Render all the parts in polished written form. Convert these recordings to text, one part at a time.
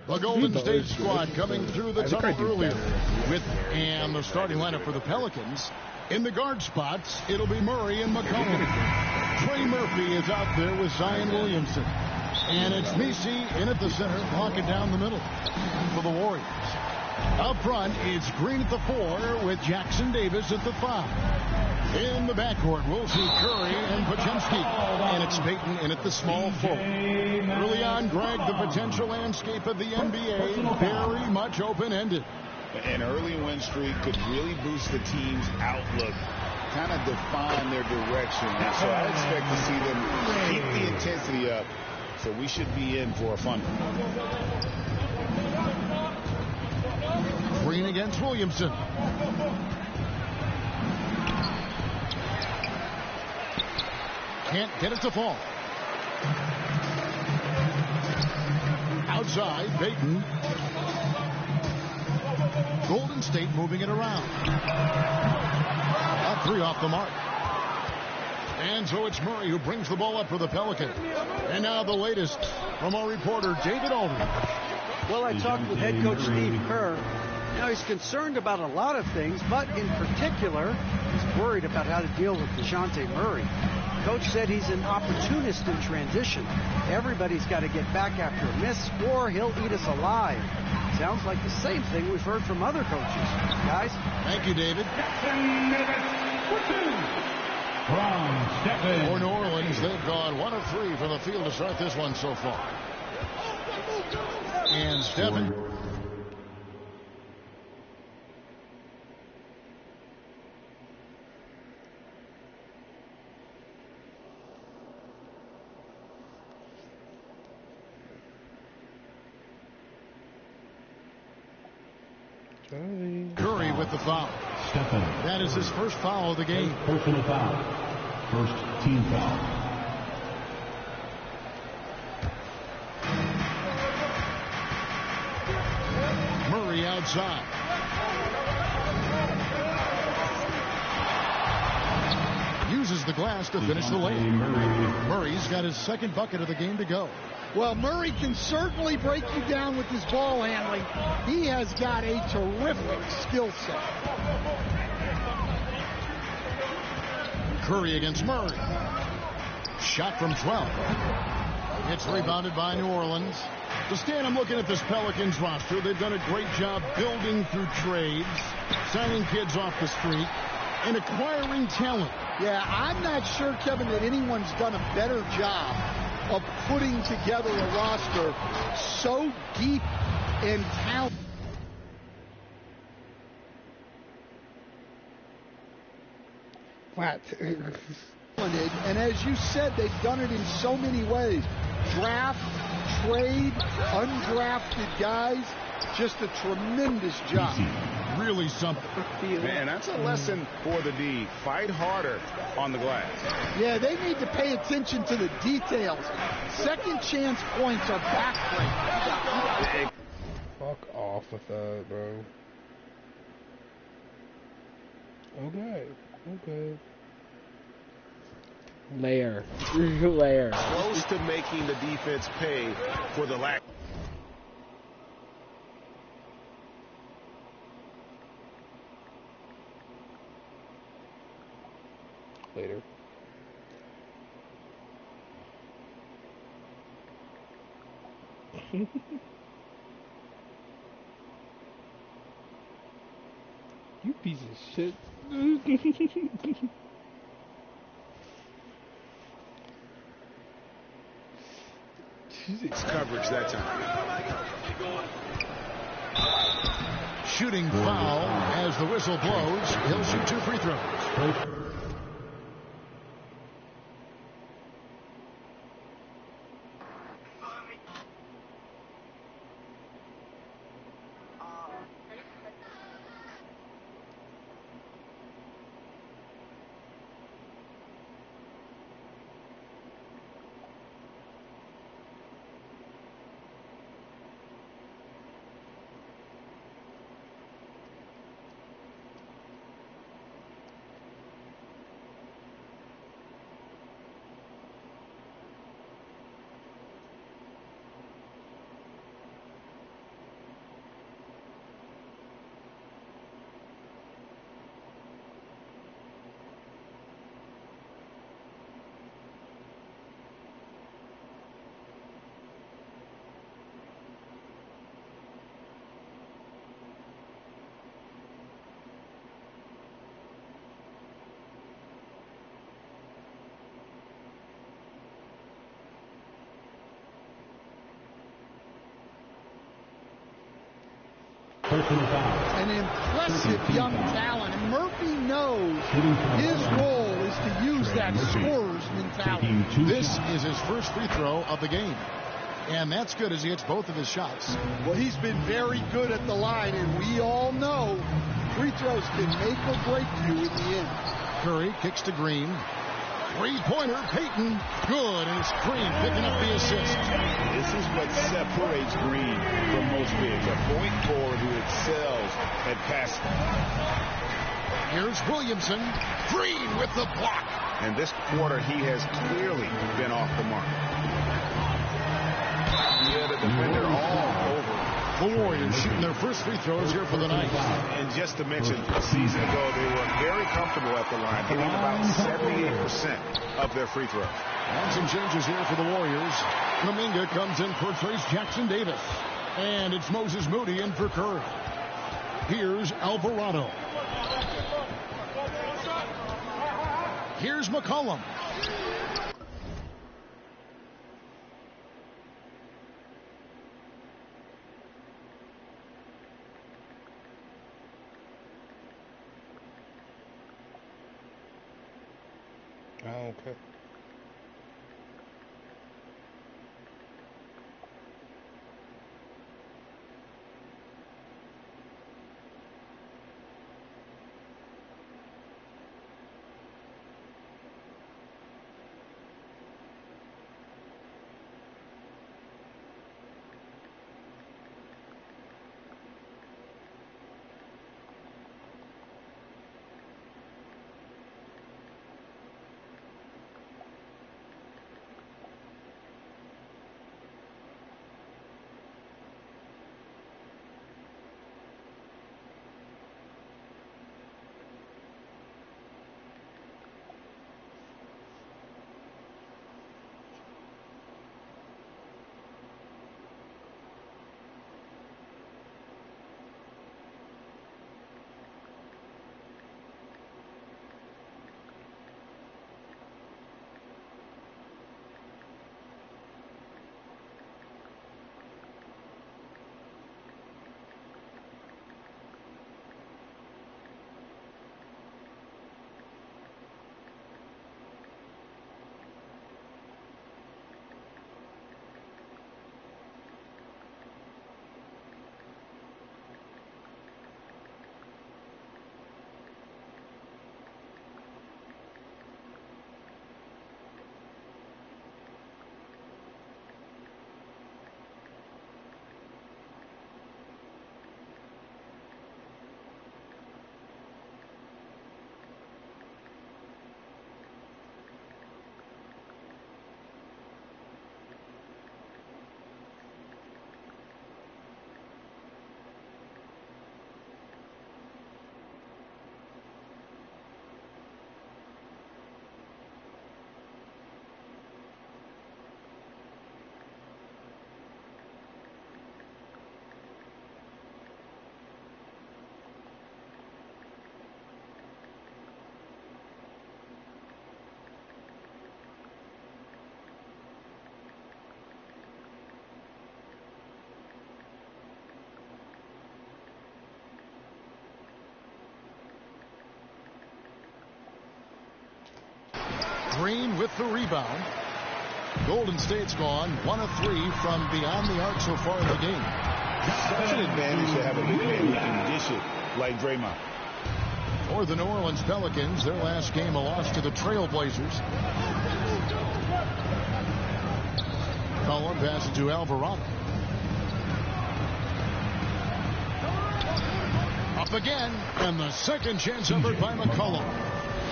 The Golden State squad coming through the tunnel earlier and the starting lineup for the Pelicans. In the guard spots, it'll be Murray and McCollum. Trey Murphy is out there with Zion Williamson. And it's Messi in at the center, blocking down the middle for the Warriors. Up front, it's Green at the 4 with Jackson Davis at the 5. In the backcourt, we'll see Curry and Podziemski. And it's Payton in at the small forward. Early on, Greg, the potential landscape of the NBA very much open-ended. An early win streak could really boost the team's outlook, kind of define their direction. And so I expect to see them keep the intensity up. So we should be in for a fun one. Green against Williamson. Can't get it to fall. Outside, Payton. Golden State moving it around. A 3 off the mark. And so it's Murray who brings the ball up for the Pelicans. And now the latest from our reporter, David Aldridge. Well, I talked with head coach Steve Kerr. Now, he's concerned about a lot of things, but in particular, he's worried about how to deal with DeJounte Murray. Coach said he's an opportunist in transition. Everybody's got to get back after a miss, or he'll eat us alive. Sounds like the same thing we've heard from other coaches. Guys? Thank you, David. For New Orleans, they've gone 1 of 3 from the field to start this one so far. And Stephen. Curry with the foul. That is his first foul of the game. Personal foul. First team foul. Murray outside. Uses the glass to finish the lane. Murray's got his second bucket of the game to go. Well, Murray can certainly break you down with his ball handling. He has got a terrific skill set. Curry against Murray. Shot from 12. It's rebounded by New Orleans. To Stan, I'm looking at this Pelicans roster. They've done a great job building through trades, signing kids off the street, and acquiring talent. Yeah, I'm not sure, Kevin, that anyone's done a better job of putting together a roster so deep in talent. Flat. And as you said, they've done it in so many ways. Draft, trade, undrafted guys. Just a tremendous job. Really something. Man, that's a lesson for the D. Fight harder on the glass. Yeah, they need to pay attention to the details. Second chance points are backbreaking. Fuck off with that, bro. Okay. Layer. Layer. Close to making the defense pay for the lack. Later. You piece of shit. It's coverage that time. Shooting foul as the whistle blows. He'll shoot 2 free throws. Personal foul. An impressive young talent. And Murphy knows his role is to use that scorer's mentality. This is his first free throw of the game. And that's good as he hits both of his shots. Well, he's been very good at the line, and we all know free throws can make or break you in the end. Curry kicks to Green. Three-pointer, Payton. Good, and it's Green picking up the assist. This is what separates Green from most bigs. A point forward who excels at passing. Here's Williamson. Green with the block. And this quarter, he has clearly been off the mark. Yeah, the defender all over. The Warriors shooting their first free throws here for the night. And just to mention, a season ago, they were very comfortable at the line, hitting about 78% of their free throws. And some changes here for the Warriors. Kuminga comes in for Trace Jackson Davis. And it's Moses Moody in for Curry. Here's Alvarado. Here's McCollum. Okay. Green with the rebound. Golden State's gone 1 of 3 from beyond the arc so far in the game. Such an advantage to have a big man who can dish it like Draymond. For the New Orleans Pelicans, their last game a loss to the Trailblazers. Cullen passes to Alvarado. Up again, and the second chance effort by McCollum.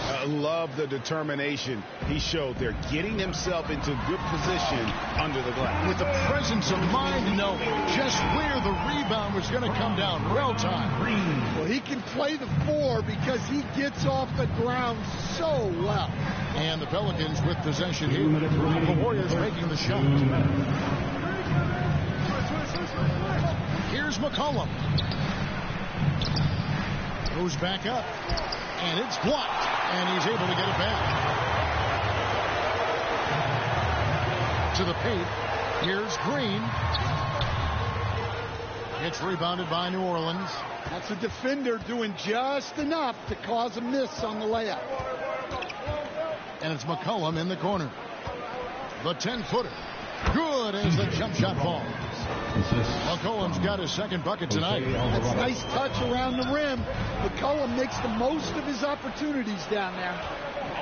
I love the determination he showed there, getting himself into good position under the glass. With the presence of mind, knowing just where the rebound was going to come down. Real time. Well, he can play the 4 because he gets off the ground so well. And the Pelicans with possession here. The Warriors making the shot. Here's McCollum. Goes back up. And it's blocked. And he's able to get it back. To the paint. Here's Green. It's rebounded by New Orleans. That's a defender doing just enough to cause a miss on the layup. And it's McCollum in the corner. The 10-footer. Good as the jump shot falls. McCollum's got his second bucket tonight. That's a nice touch around the rim. McCollum makes the most of his opportunities down there.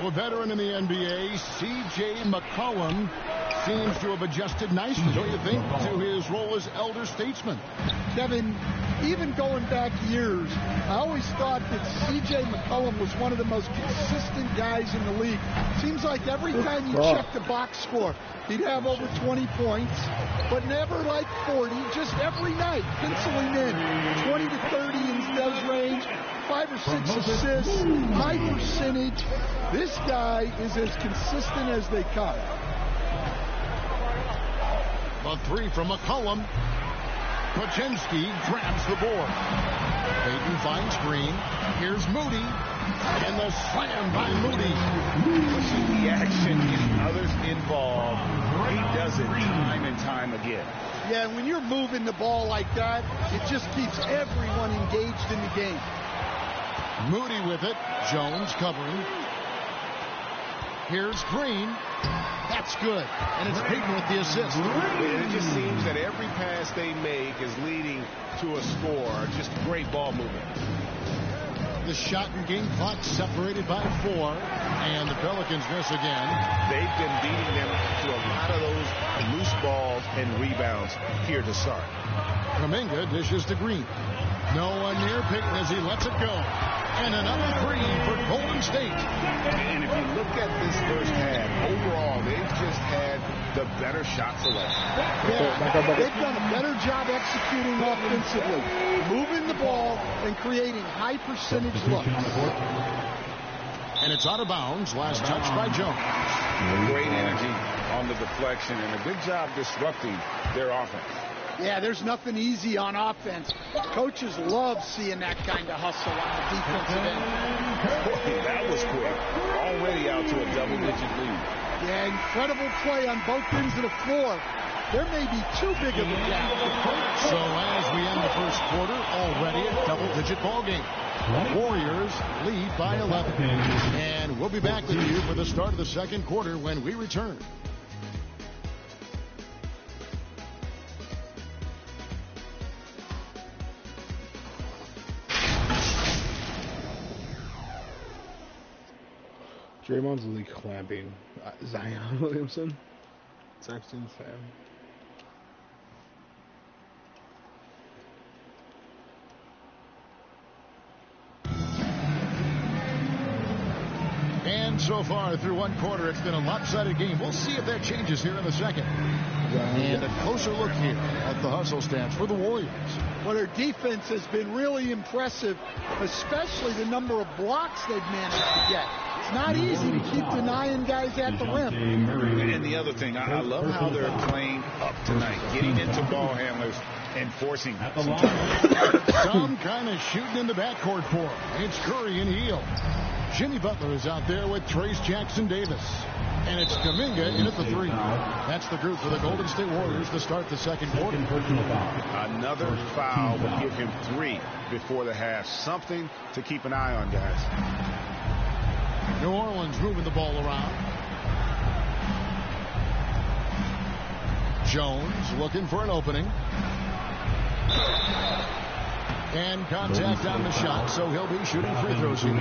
A veteran in the NBA, C.J. McCollum, seems to have adjusted nicely, don't you think, to his role as elder statesman. Kevin, even going back years, I always thought that C.J. McCollum was one of the most consistent guys in the league. Seems like every time you check the box score, he'd have over 20 points, but never like 40, just every night, penciling in 20 to 30 in his range, 5 or 6 assists, high percentage. This guy is as consistent as they come. The 3 from McCollum. Pachinski grabs the board. Payton finds Green. Here's Moody. And the slam by Moody. Pushing the action, getting others involved. He does it time and time again. Yeah, and when you're moving the ball like that, it just keeps everyone engaged in the game. Moody with it. Jones covering. Here's Green. That's good. And it's Payton with the assist. It just seems that every pass they make is leading to a score. Just great ball movement. The shot and game clock separated by 4. And the Pelicans miss again. They've been beating them to a lot of those loose balls and rebounds here to start. Kuminga dishes to Green. No one near Payton as he lets it go. And another 3 for Golden State. And if you look at this first half, overall, they've just had the better shot selection. Yeah, they've done a better job executing offensively, moving the ball and creating high percentage looks. And it's out of bounds. Last touch by Jones. Great energy on the deflection and a good job disrupting their offense. Yeah, there's nothing easy on offense. Coaches love seeing that kind of hustle on the defensive end. Boy, that was quick. Already out to a double-digit lead. Yeah, incredible play on both ends of the floor. There may be too big of a gap. So as we end the first quarter, already a double-digit ball game. Warriors lead by 11. And we'll be back with you for the start of the second quarter when we return. Draymond's really clamping Zion Williamson. It's actually insane. And so far through one quarter, it's been a lopsided game. We'll see if that changes here in the second. And a closer look here at the hustle stats for the Warriors. Well, their defense has been really impressive, especially the number of blocks they've managed to get. It's not easy to keep denying guys at the rim. And the other thing, I love how they're playing up tonight, getting into ball handlers and forcing some kind of shooting in the backcourt for him. It's Curry and Hield. Jimmy Butler is out there with Trace Jackson-Davis. And it's Kuminga in at the 3. That's the group for the Golden State Warriors to start the second quarter. Another foul will give him 3 before the half. Something to keep an eye on, guys. New Orleans moving the ball around. Jones looking for an opening. And contact on the shot, so he'll be shooting free throws here.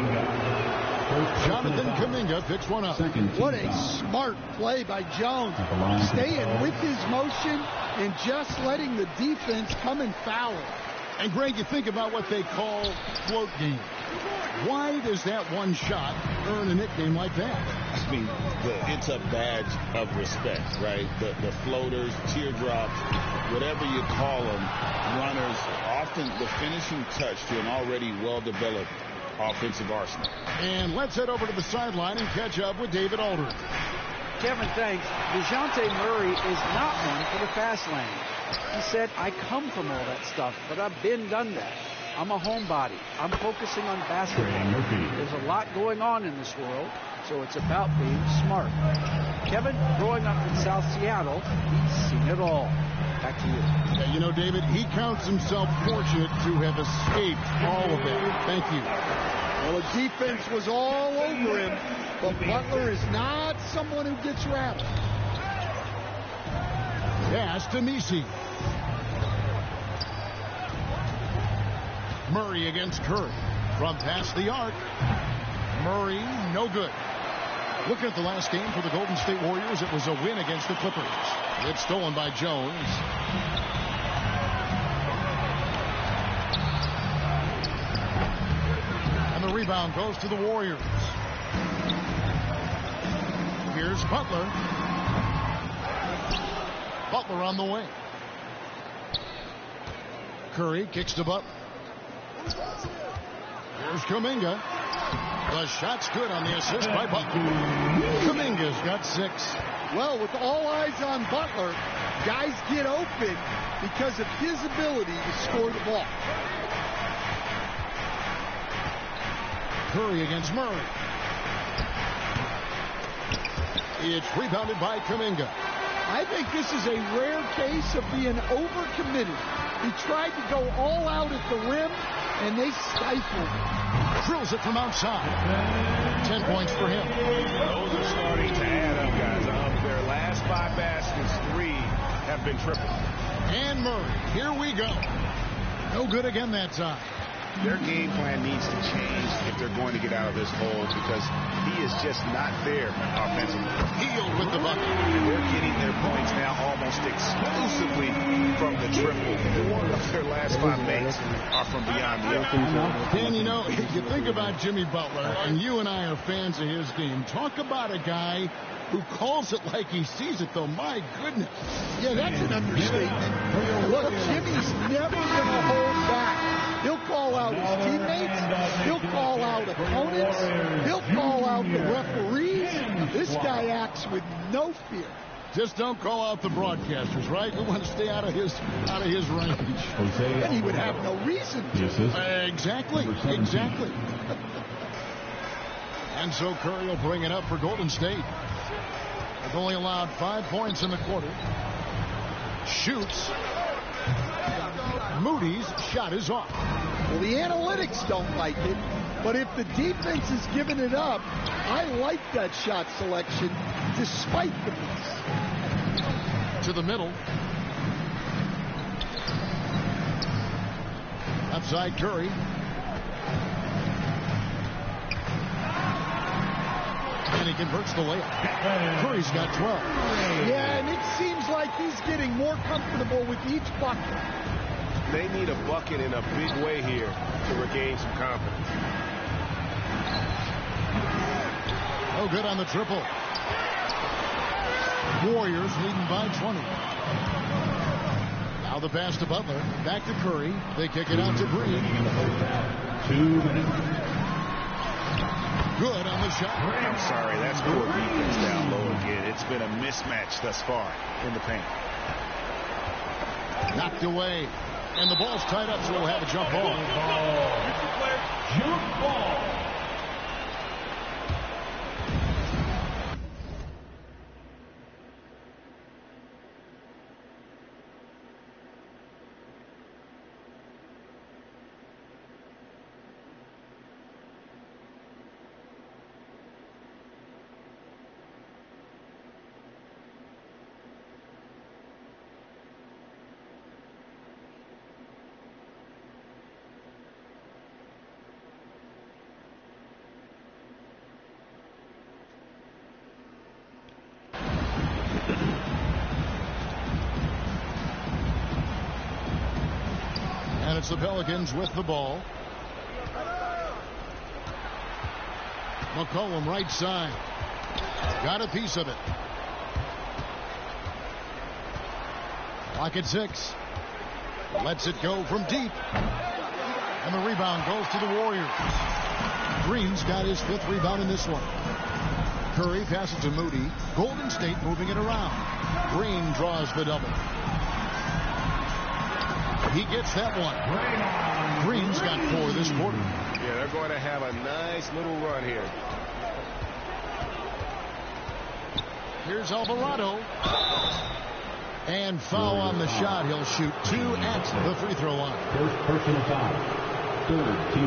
Jonathan Kuminga picks one up. What a smart play by Jones. Staying with his motion and just letting the defense come and foul him. And Greg, you think about what they call float game. Why does that one shot earn a nickname like that? I mean, it's a badge of respect, right? The floaters, teardrops, whatever you call them, runners, often the finishing touch to an already well-developed offensive arsenal. And let's head over to the sideline and catch up with David Aldridge. Kevin, thanks. DeJounte Murray is not one for the fast lane. He said, I come from all that stuff, but I've done that. I'm a homebody. I'm focusing on basketball. There's a lot going on in this world, so it's about being smart. Kevin, growing up in South Seattle, he's seen it all. Back to you. Yeah, you know, David, he counts himself fortunate to have escaped all of it. Thank you. Well, the defense was all over him, but Butler is not someone who gets rattled. Pass to Nisi. Murray against Curry. From past the arc. Murray, no good. Looking at the last game for the Golden State Warriors, it was a win against the Clippers. It's stolen by Jones. And the rebound goes to the Warriors. Here's Butler. Butler on the way. Curry kicks to Butler. Here's Kuminga. The shot's good on the assist by Butler. Kuminga's got 6. Well, with all eyes on Butler, guys get open because of his ability to score the ball. Curry against Murray. It's rebounded by Kuminga. I think this is a rare case of being overcommitted. He tried to go all out at the rim, and they stifled him. Drills it from outside. 10 points for him. Those are starting to add up, guys. Their last 5 baskets, 3 have been triple. And Murray, here we go. No good again that time. Their game plan needs to change if they're going to get out of this hole because he is just not there offensively. Hield with the bucket. And they're getting their points now almost exclusively from the triple. 4 of their last 5 makes are from beyond the arc. Dan, you know, you think about Jimmy Butler, and you and I are fans of his game. Talk about a guy who calls it like he sees it, though. My goodness. Yeah, that's an understatement. Look, Jimmy's never going to hold back. He'll call out his teammates. He'll call out opponents. He'll call out the referees. This guy acts with no fear. Just don't call out the broadcasters, right? We want to stay out of his range. And he would have no reason to. Exactly. And so Curry will bring it up for Golden State. They've only allowed 5 points in the quarter. Shoots. Moody's shot is off. Well, the analytics don't like it, but if the defense is giving it up, I like that shot selection despite the miss. To the middle. Outside Curry. And he converts the layup. Curry's got 12. Yeah, and it seems like he's getting more comfortable with each bucket. They need a bucket in a big way here to regain some confidence. Oh, good on the triple. Warriors leading by 20. Now the pass to Butler. Back to Curry. They kick it out to Green. 2 minutes. Good on the shot. I'm sorry, that's poor defense down low again. It's been a mismatch thus far in the paint. Knocked away. And the ball's tied up, so we'll have a jump ball. Jump ball. It's the Pelicans with the ball. McCollum right side. Got a piece of it. Clock at 6. Lets it go from deep. And the rebound goes to the Warriors. Green's got his 5th rebound in this one. Curry passes to Moody. Golden State moving it around. Green draws the double. He gets that one. Green's got 4 this quarter. Yeah, they're going to have a nice little run here. Here's Alvarado. And foul on the shot. He'll shoot 2 at the free throw line. First personal foul.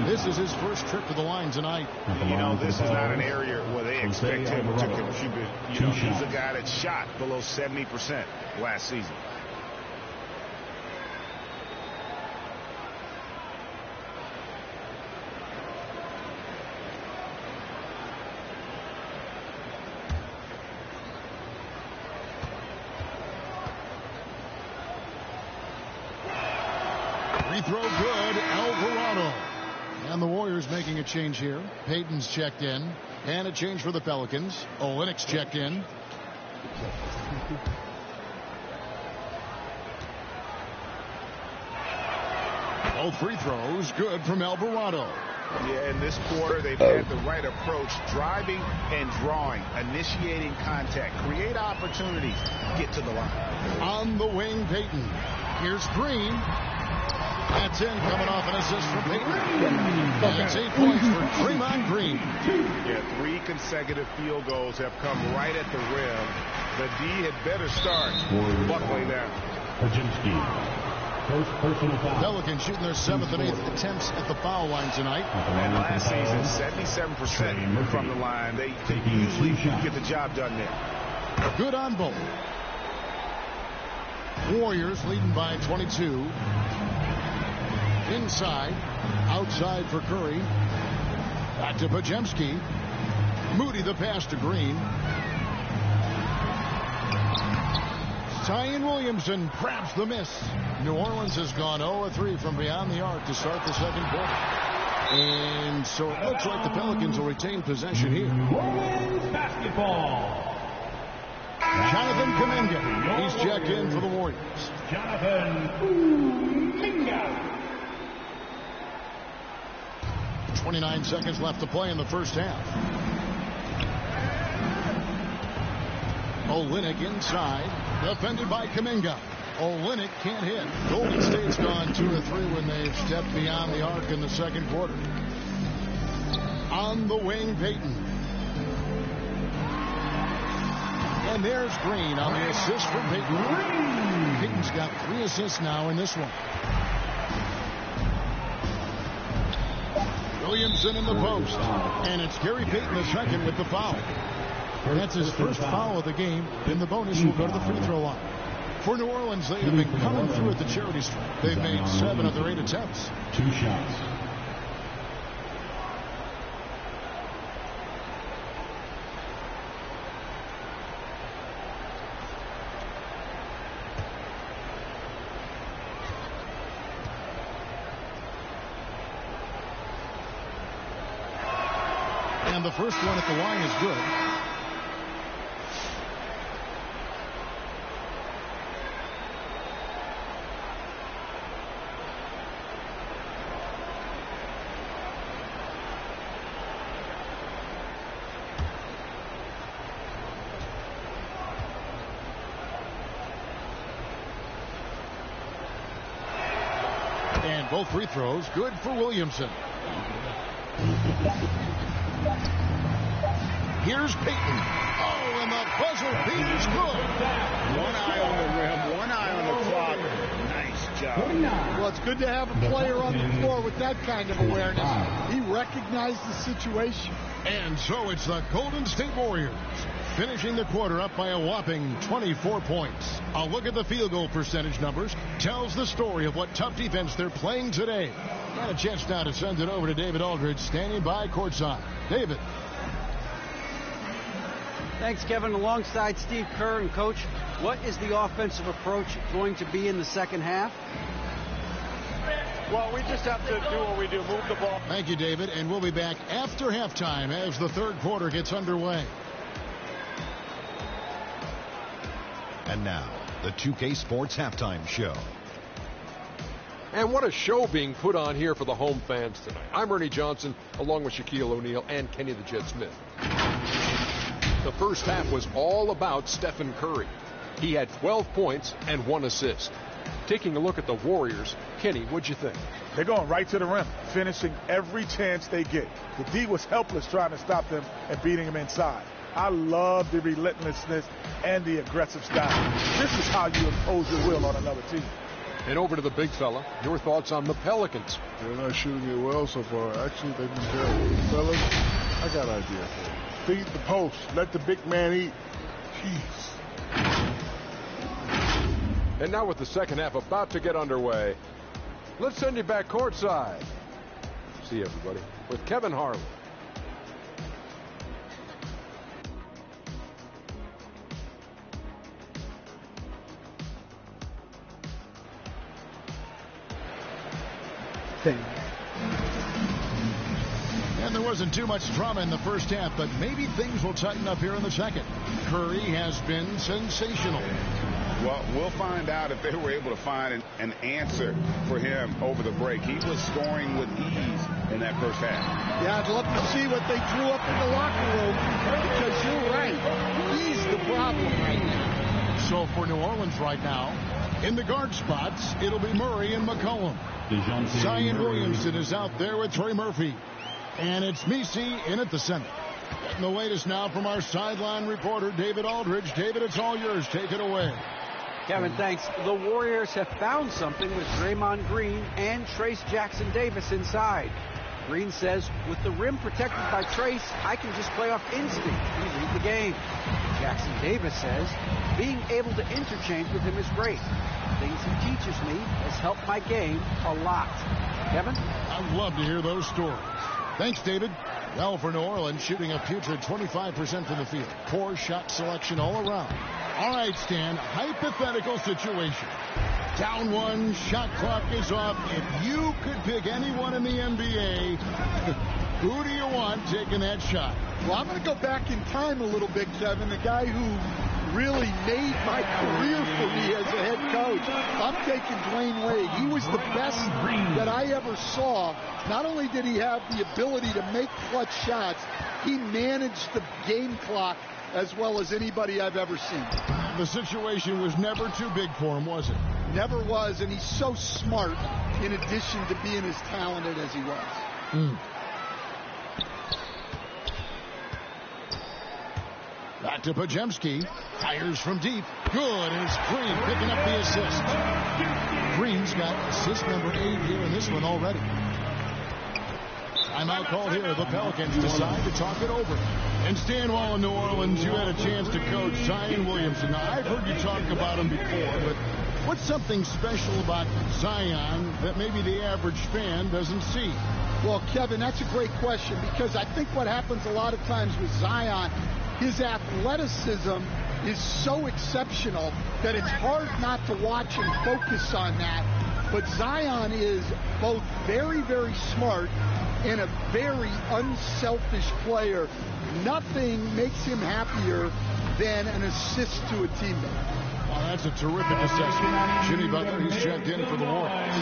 This is his first trip to the line tonight. You know, this is not an area where they expect him to contribute. You know, he's a guy that shot below 70% last season. Free throw good, Alvarado. And the Warriors making a change here. Payton's checked in. And a change for the Pelicans. Olynyk's checked in. Both free throws good from Alvarado. Yeah, in this quarter, they've had the right approach, driving and drawing, initiating contact, create opportunities, get to the line. On the wing, Payton. Here's Green. That's in, coming off an assist from Payton. That's 8 points for Draymond Green. Yeah, 3 consecutive field goals have come right at the rim. The D had better start buckling down. First personal foul. Pelicans shooting their 7th and 8th attempts at the foul line tonight. And last season, 77% from the line. They usually get the job done there. Good on both. Warriors leading by 22. Inside, outside for Curry. Back to Podziemski. Moody the pass to Green. Zion Williamson grabs the miss. New Orleans has gone 0-3 from beyond the arc to start the second quarter. And so it looks like the Pelicans will retain possession here. Orleans basketball. Jonathan Kuminga. He's checked in for the Warriors. Jonathan Kuminga. 29 seconds left to play in the first half. Olynyk inside. Defended by Kuminga. Olynyk can't hit. Golden State's gone 2 of 3 when they've stepped beyond the arc in the second quarter. On the wing, Payton. And there's Green on the assist for Payton. Payton's got 3 assists now in this one. Williamson in the post. And it's Gary Payton II with the foul. That's his first foul of the game. Then the bonus will go to the free throw line. For New Orleans, they have been coming through at the charity stripe. They've made 7 of their 8 attempts. 2 shots. And the first one at the line is good. And both free throws good for Williamson. Here's Payton. Oh, and the buzzer beat is good. One eye on the rim, one eye on the clock. Nice job. Well, it's good to have a player on the floor with that kind of awareness. He recognized the situation. And so it's the Golden State Warriors finishing the quarter up by a whopping 24 points. A look at the field goal percentage numbers tells the story of what tough defense they're playing today. Got a chance now to send it over to David Aldridge, standing by courtside. David. Thanks, Kevin. Alongside Steve Kerr and Coach, what is the offensive approach going to be in the second half? Well, we just have to do what we do, move the ball. Thank you, David. And we'll be back after halftime as the third quarter gets underway. And now, the 2K Sports Halftime Show. And what a show being put on here for the home fans tonight. I'm Ernie Johnson, along with Shaquille O'Neal and Kenny the Jet Smith. The first half was all about Stephen Curry. He had 12 points and 1 assist. Taking a look at the Warriors, Kenny, what'd you think? They're going right to the rim, finishing every chance they get. The D was helpless trying to stop them and beating them inside. I love the relentlessness and the aggressive style. This is how you impose your will on another team. And over to the big fella, your thoughts on the Pelicans? They're not shooting it well so far. Actually, they've been terrible. Fellas, I got an idea for you. Feed the post. Let the big man eat. Jeez. And now with the second half about to get underway, let's send you back courtside. See you, everybody, with Kevin Harlan. And there wasn't too much drama in the first half, but maybe things will tighten up here in the second. Curry has been sensational. Well, we'll find out if they were able to find an answer for him over the break. He was scoring with ease in that first half. Yeah, I'd love to see what they drew up in the locker room, because you're right. He's the problem right now. So for New Orleans right now, in the guard spots, it'll be Murray and McCollum. Zion Williamson is out there with Trey Murphy. And it's Messi in at the center. Getting the latest now from our sideline reporter, David Aldridge. David, it's all yours. Take it away. Kevin, thanks. The Warriors have found something with Draymond Green and Trace Jackson-Davis inside. Green says, with the rim protected by Trace, I can just play off instinct and read the game. Jackson-Davis says, being able to interchange with him is great. Things he teaches me has helped my game a lot. Kevin? I'd love to hear those stories. Thanks, David. Well, for New Orleans, shooting a putrid 25% from the field. Poor shot selection all around. All right, Stan, hypothetical situation. Down one, shot clock is off. If you could pick anyone in the NBA, who do you want taking that shot? Well, I'm going to go back in time a little bit, Kevin. The guy who really made my career for me as a head coach. I'm taking Dwayne Wade. He was the best that I ever saw. Not only did he have the ability to make clutch shots, he managed the game clock as well as anybody I've ever seen. The situation was never too big for him, was it? Never was, and he's so smart in addition to being as talented as he was. Back to Podziemski. Fires from deep. Good. And it's Green picking up the assist. Green's got assist number 8 here in this one already. Timeout called here. The Pelicans decide to talk it over. And Stan, while in New Orleans, you had a chance to coach Zion Williamson. Now, I've heard you talk about him before, but what's something special about Zion that maybe the average fan doesn't see? Well, Kevin, that's a great question, because I think what happens a lot of times with Zion, his athleticism is so exceptional that it's hard not to watch and focus on that. But Zion is both very, very smart and a very unselfish player. Nothing makes him happier than an assist to a teammate. Well, that's a terrific assessment. Jimmy Butler, he's checked in for the Warriors.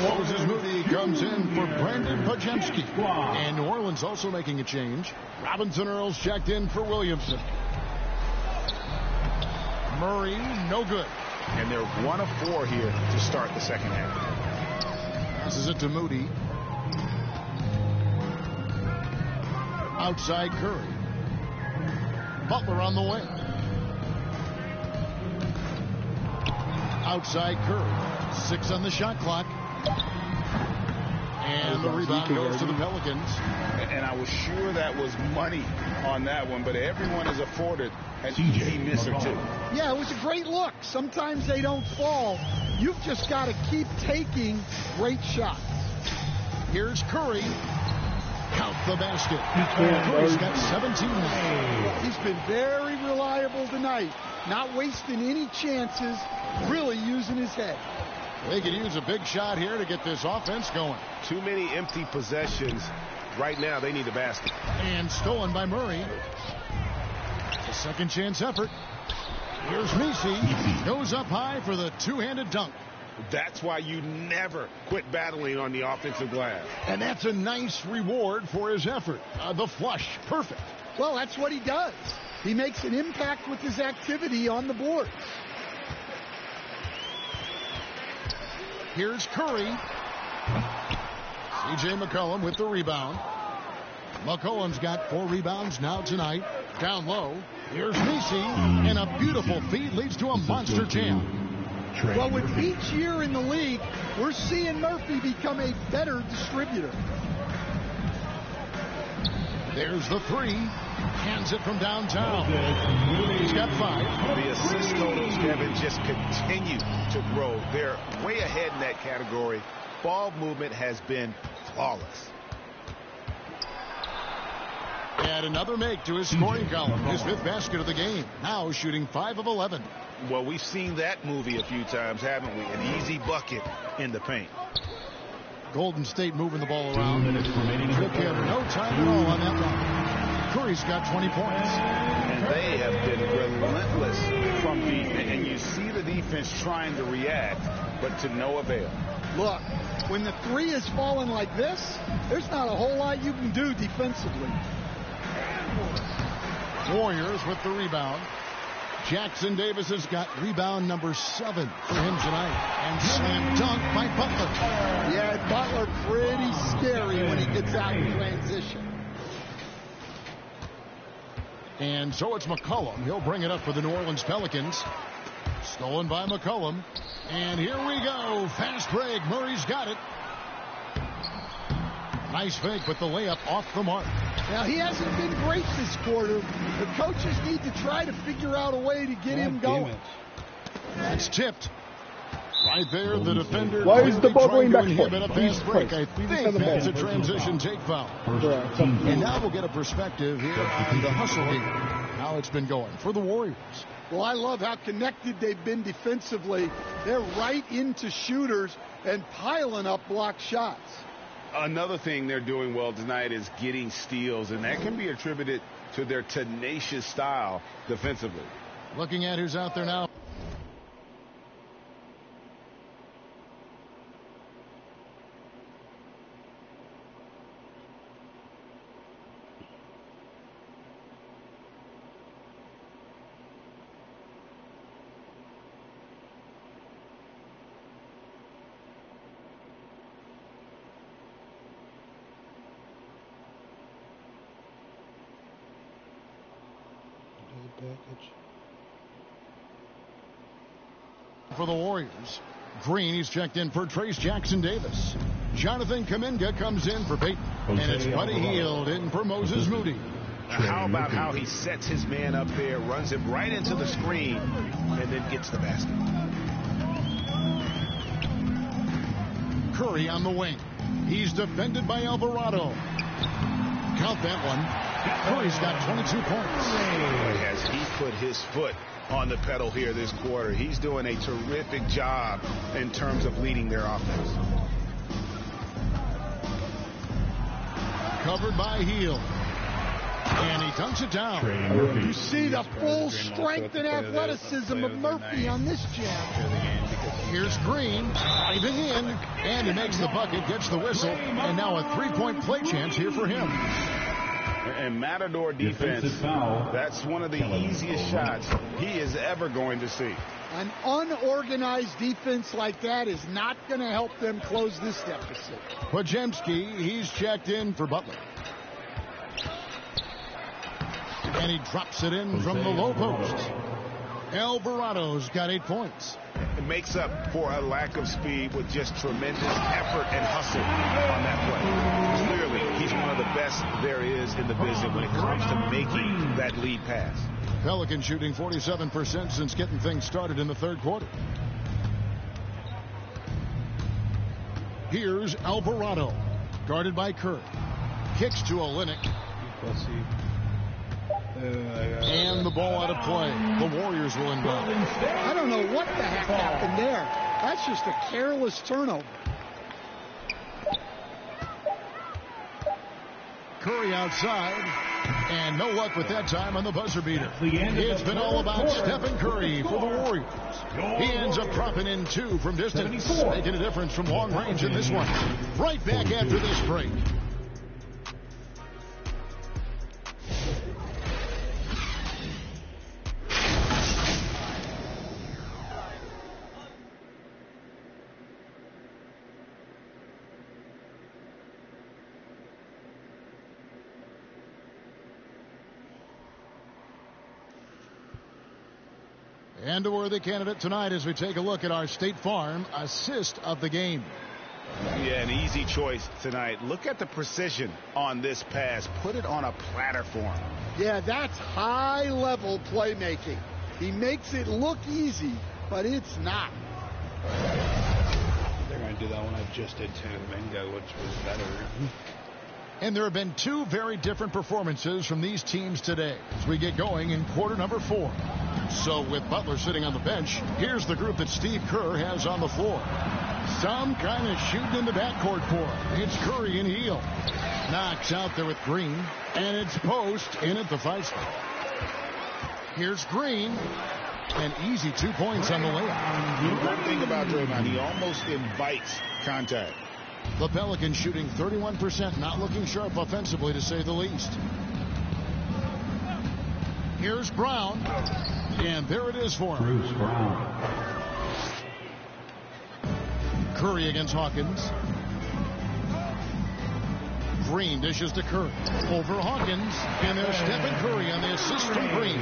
Moses Moody comes in for Brandon Podziemski. And New Orleans also making a change. Robinson Earls checked in for Williamson. Murray, no good. And they're 1 of 4 here to start the second half. Passes it to Moody. Outside Curry. Butler on the wing. Outside Curry. 6 on the shot clock. And the rebound goes to the Pelicans. And I was sure that was money on that one, but everyone is afforded an easy miss or two. Yeah, it was a great look. Sometimes they don't fall. You've just got to keep taking great shots. Here's Curry. Count the basket. Curry's got 17 now. He's been very reliable tonight. Not wasting any chances. Really using his head. They could use a big shot here to get this offense going. Too many empty possessions. Right now, they need a basket. And stolen by Murray. A second chance effort. Here's Messi. Goes up high for the two-handed dunk. That's why you never quit battling on the offensive glass. And that's a nice reward for his effort. The flush. Perfect. Well, that's what he does. He makes an impact with his activity on the board. Here's Curry. C.J. McCollum with the rebound. McCollum's got 4 rebounds now tonight. Down low. Here's Nisi. And a beautiful feed leads to a monster jam. Well, with each year in the league, we're seeing Murphy become a better distributor. There's the 3. Hands it from downtown. He's got 5. The assist totals, Kevin, just continue to grow. They're way ahead in that category. Ball movement has been flawless. Add another make to his scoring column. His 5th basket of the game. Now shooting 5 of 11. Well, we've seen that movie a few times, haven't we? An easy bucket in the paint. Golden State moving the ball around. Took him no time at all on that one. Curry's got 20 points. And they have been relentless from deep. And you see the defense trying to react, but to no avail. Look, when the 3 is falling like this, there's not a whole lot you can do defensively. Warriors with the rebound. Jackson Davis has got rebound number 7 for him tonight. And slam dunk by Butler. Yeah, Butler pretty scary when he gets out in transition. And so it's McCollum. He'll bring it up for the New Orleans Pelicans. Stolen by McCollum. And here we go. Fast break. Murray's got it. Nice fake, but the layup off the mark. Now, he hasn't been great this quarter. The coaches need to try to figure out a way to get him going. That's tipped. Right there, the defender. Why is the ball going back? A fast break. I think that's a transition take foul. And now we'll get a perspective here on the hustle game. How it's been going for the Warriors. Well, I love how connected they've been defensively. They're right into shooters and piling up block shots. Another thing they're doing well tonight is getting steals, and that can be attributed to their tenacious style defensively. Looking at who's out there now. For the Warriors, Green, he's checked in for Trace Jackson Davis. Jonathan Kuminga comes in for Peyton. And it's Buddy Hield in for Moses Moody. How about how he sets his man up there, runs him right into the screen, and then gets the basket. Curry on the wing. He's defended by Alvarado. Count that one. Curry's got 22 points. As he put his foot on the pedal here this quarter, he's doing a terrific job in terms of leading their offense. Covered by Hield. And he dunks it down. You see the full strength and athleticism of Murphy on this jam. Here's Green diving in, and he makes the bucket, gets the whistle, and now a three-point play chance here for him. And Matador defense, that's one of the easiest shots he is ever going to see. An unorganized defense like that is not going to help them close this deficit. Podziemski, he's checked in for Butler. And he drops it in from the low post. Alvarado's got 8 points. It makes up for a lack of speed with just tremendous effort and hustle on that play. Clearly, he's one of the best there is in the business when it comes to making that lead pass. Pelicans shooting 47% since getting things started in the third quarter. Here's Alvarado, guarded by Curry. Kicks to Olynyk. And the ball out of play. The Warriors will inbound. I don't know what the heck happened there. That's just a careless turnover. Curry outside. And no luck with that time on the buzzer beater. It's been all about Stephen Curry for the Warriors. He ends up dropping in 2 from distance, making a difference from long range in this one. Right back after this break. And a worthy candidate tonight as we take a look at our State Farm assist of the game. Yeah, an easy choice tonight. Look at the precision on this pass. Put it on a platter for him. Yeah, that's high-level playmaking. He makes it look easy, but it's not. They're going to do that one I just did to Mingo, which was better. And there have been two very different performances from these teams today as we get going in quarter number 4. So with Butler sitting on the bench, here's the group that Steve Kerr has on the floor. Some kind of shooting in the backcourt for him. It's Curry and Hield. Knox out there with Green. And it's Post in at the 5 spot. Here's Green. An easy 2 points on the layup. One thing about Draymond, he almost invites contact. The Pelicans shooting 31%, not looking sharp offensively to say the least. Here's Brown. And there it is for him. Bruce Brown. Curry against Hawkins. Green dishes to Curry. Over Hawkins. And there's Stephen Curry on the assist from Green.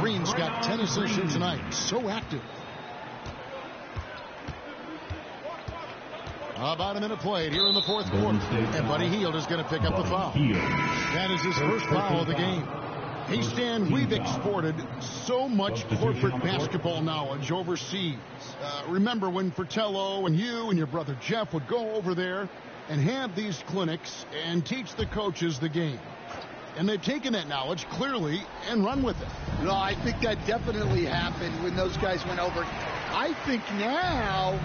Green's got 10 assists here tonight. So active. About a minute played here in the fourth quarter. And Buddy Hield is going to pick up the foul. That is his first foul of the game. Hey, Stan, we've exported so much corporate basketball knowledge overseas. Remember when Fratello and you and your brother Jeff would go over there and have these clinics and teach the coaches the game. And they've taken that knowledge clearly and run with it. No, I think that definitely happened when those guys went over. I think now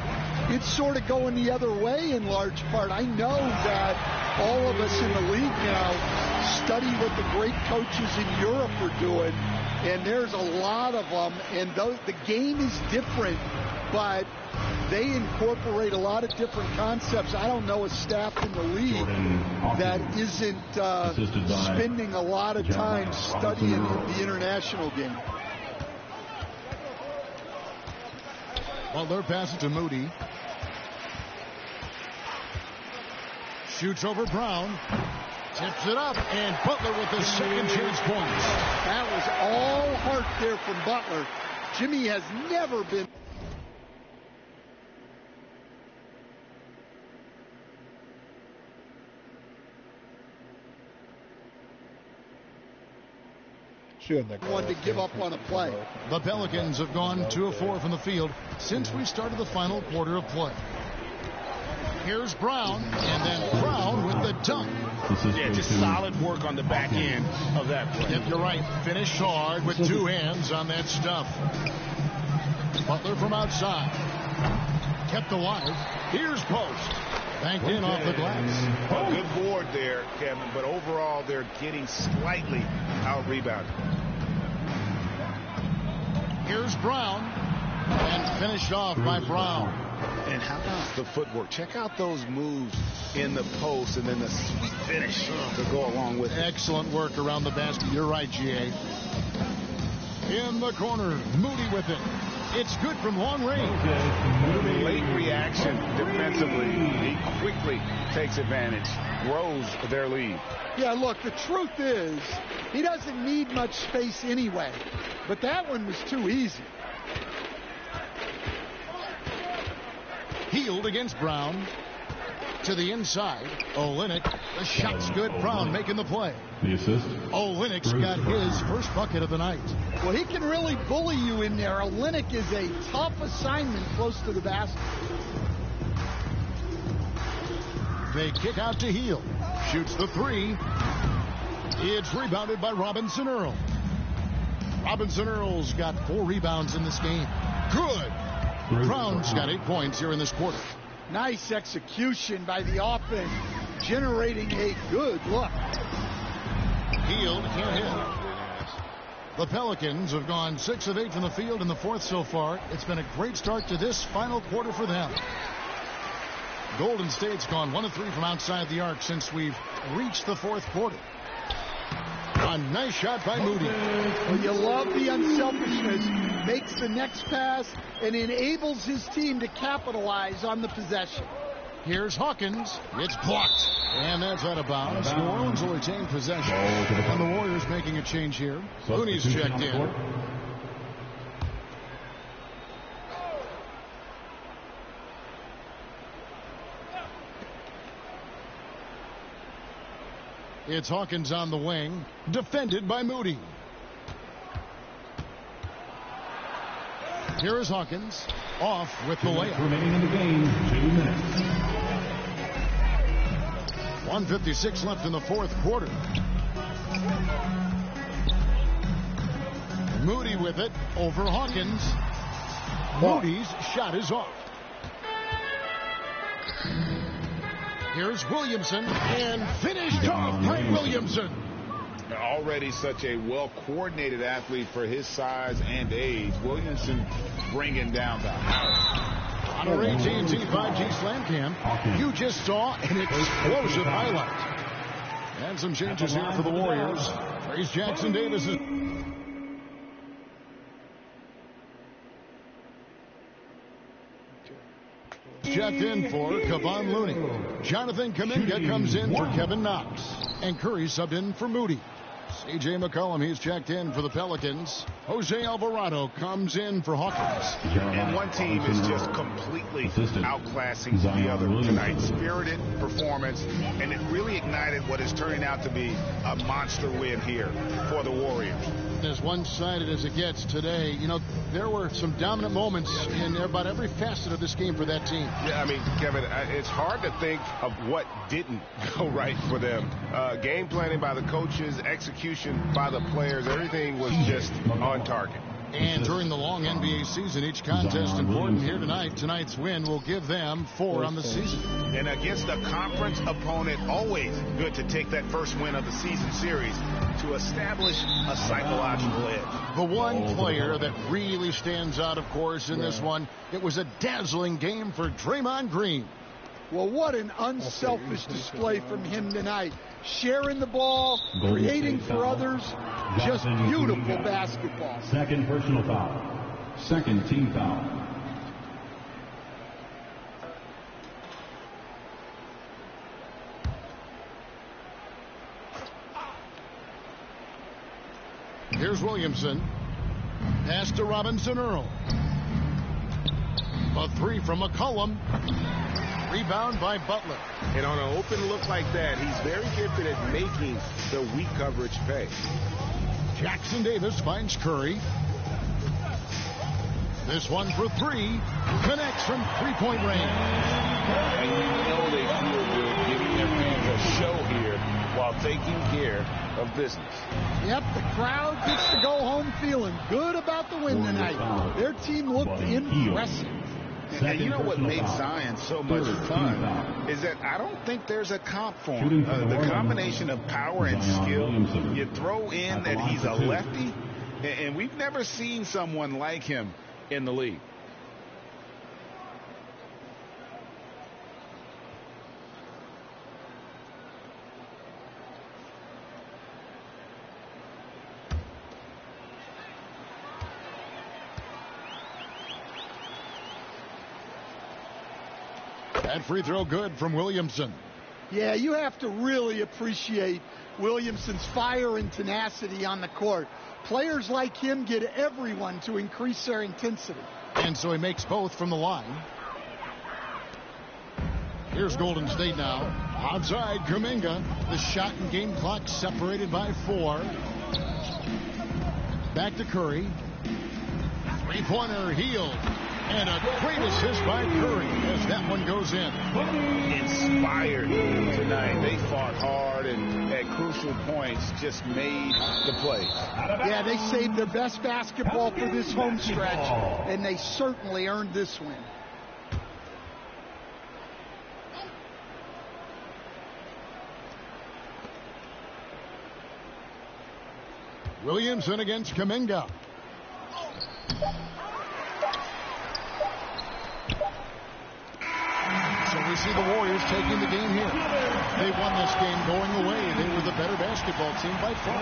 it's sort of going the other way in large part. I know that all of us in the league now study what the great coaches in Europe are doing, and there's a lot of them, and the game is different, but they incorporate a lot of different concepts. I don't know a staff in the league that isn't spending a lot of time studying the international game. Butler passes to Moody. Shoots over Brown. Tips it up, and Butler with the second chance points. That was all heart there from Butler. Jimmy has never been... one to give up on a play. The Pelicans have gone 2 of 4 from the field since we started the final quarter of play. Here's Brown, and then Brown with the dunk. Yeah, just solid work on the back end of that play. Yep, you're right. Finished hard with 2 hands on that stuff. Butler from outside. Kept alive. Here's Post. Banked in off the glass. A good board there, Kevin, but overall they're getting slightly out-rebounded. Here's Brown, and finished off by Brown. And how about the footwork? Check out those moves in the post and then the sweet finish to go along with it. Excellent work around the basket. You're right, GA. In the corner, Moody with it. It's good from long range. Late reaction defensively. He quickly takes advantage, grows their lead. Yeah, look, the truth is, he doesn't need much space anyway. But that one was too easy. Hield against Brown. To the inside. Olynyk. The shot's good. Brown making the play. The assist. Olynyk's got his first bucket of the night. Well, he can really bully you in there. Olynyk is a tough assignment close to the basket. They kick out to Hield. Shoots the 3. It's rebounded by Robinson Earl. Robinson Earl's got 4 rebounds in this game. Good. Brown's got 8 points here in this quarter. Nice execution by the offense, generating a good look. Hield can't hit. The Pelicans have gone 6 of 8 from the field in the fourth so far. It's been a great start to this final quarter for them. Golden State's gone 1 of 3 from outside the arc since we've reached the fourth quarter. A nice shot by Moody. Well, you love the unselfishness. Makes the next pass and enables his team to capitalize on the possession. Here's Hawkins. It's blocked. And that's out of bounds. New Orleans will retain possession. And the Warriors making a change here. Looney's checked in. It's Hawkins on the wing, defended by Moody. Here is Hawkins, off with the layup. Remaining in the game, 2 minutes. 1:56 left in the fourth quarter. Moody with it over Hawkins. Moody's shot is off. Here's Williamson, and finished off by Williamson. Already such a well-coordinated athlete for his size and age. Williamson bringing down the house. On our AT&T 5G Slam Cam, you just saw an explosive highlight. And some changes here for the Warriors. Trace Jackson Davis is... checked in for Kevon Looney. Jonathan Kuminga comes in for Kevin Knox. And Curry subbed in for Moody. C.J. McCollum, he's checked in for the Pelicans. Jose Alvarado comes in for Hawkins. And one team is just completely outclassing the other tonight. Spirited performance, and it really ignited what is turning out to be a monster win here for the Warriors. As one-sided as it gets today, you know, there were some dominant moments in about every facet of this game for that team. Yeah, I mean, Kevin, it's hard to think of what didn't go right for them. Game planning by the coaches, execution by the players, everything was just on target. And during the long NBA season, each contest important here tonight. Tonight's win will give them 4 on the season. And against a conference opponent, always good to take that first win of the season series to establish a psychological edge. The one player that really stands out, of course, in this one, it was a dazzling game for Draymond Green. Well, what an unselfish display from him tonight. Sharing the ball, creating for others, just beautiful basketball. Second personal foul. Second team foul. Here's Williamson. Pass to Robinson Earl. A 3 from McCollum. Rebound by Butler. And on an open look like that, he's very gifted at making the weak coverage pay. Jackson Davis finds Curry. This one for 3. Connects from three-point range. And you know they feel good giving their fans a show here while taking care of business. Yep, the crowd gets to go home feeling good about the win tonight. Their team looked impressive. And you know what made Zion so much fun is that I don't think there's a comp for him. The combination of power and skill, you throw in that he's a lefty, and we've never seen someone like him in the league. That free throw good from Williamson. Yeah, you have to really appreciate Williamson's fire and tenacity on the court. Players like him get everyone to increase their intensity. And so he makes both from the line. Here's Golden State now. Outside Kuminga. The shot and game clock separated by 4. Back to Curry. Three-pointer healed. And a great assist by Curry as that one goes in. Inspired tonight. They fought hard and at crucial points just made the plays. Yeah, they saved their best basketball for this home stretch, and they certainly earned this win. Williamson against Kuminga. So we see the Warriors taking the game here. They won this game going away. They were the better basketball team by far.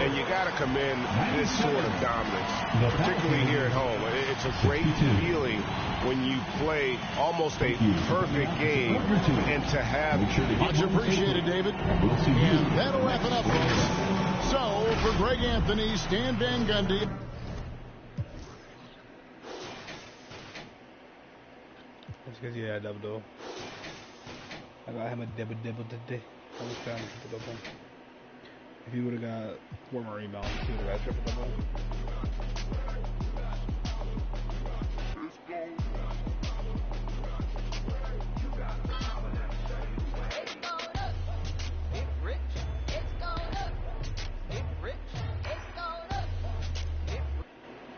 And you got to commend this sort of dominance, particularly here at home. It's a great feeling when you play almost a perfect game and to have... Much appreciated, David. And that'll wrap it up, folks. So, for Greg Anthony, Stan Van Gundy... That's because yeah, double. I got him a double today. I was trying to put it up on. If he would have got 4 more rebounds, he would have got triple double.